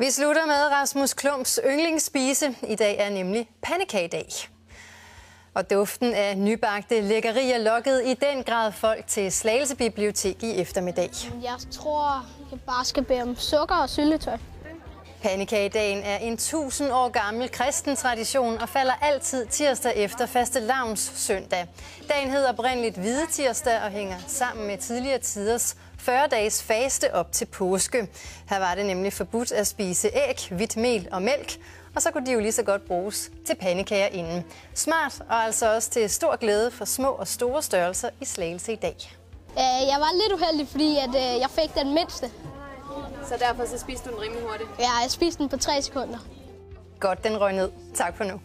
Vi slutter med Rasmus Klumps yndlingsspise. I dag er nemlig pandekagedag. Og duften af nybagte lækkerier lokkede i den grad folk til Slagelse Bibliotek i eftermiddag. Jeg tror, jeg bare skal bede om sukker og syltetøj. Pandekagedagen er en 1000 år gammel kristen tradition og falder altid tirsdag efter fastelavnssøndag. Dagen hedder oprindeligt hvide tirsdag og hænger sammen med tidligere tiders 40 dages faste op til påske. Her var det nemlig forbudt at spise æg, hvidt mel og mælk, og så kunne de jo lige så godt bruges til pandekager inden. Smart og altså også til stor glæde for små og store størrelser i Slagelse i dag. Jeg var lidt uheldig, fordi jeg fik den mindste. Så derfor så spiste du den rimelig hurtigt? Ja, jeg spiste den på 3 sekunder. Godt, den røg ned. Tak for nu.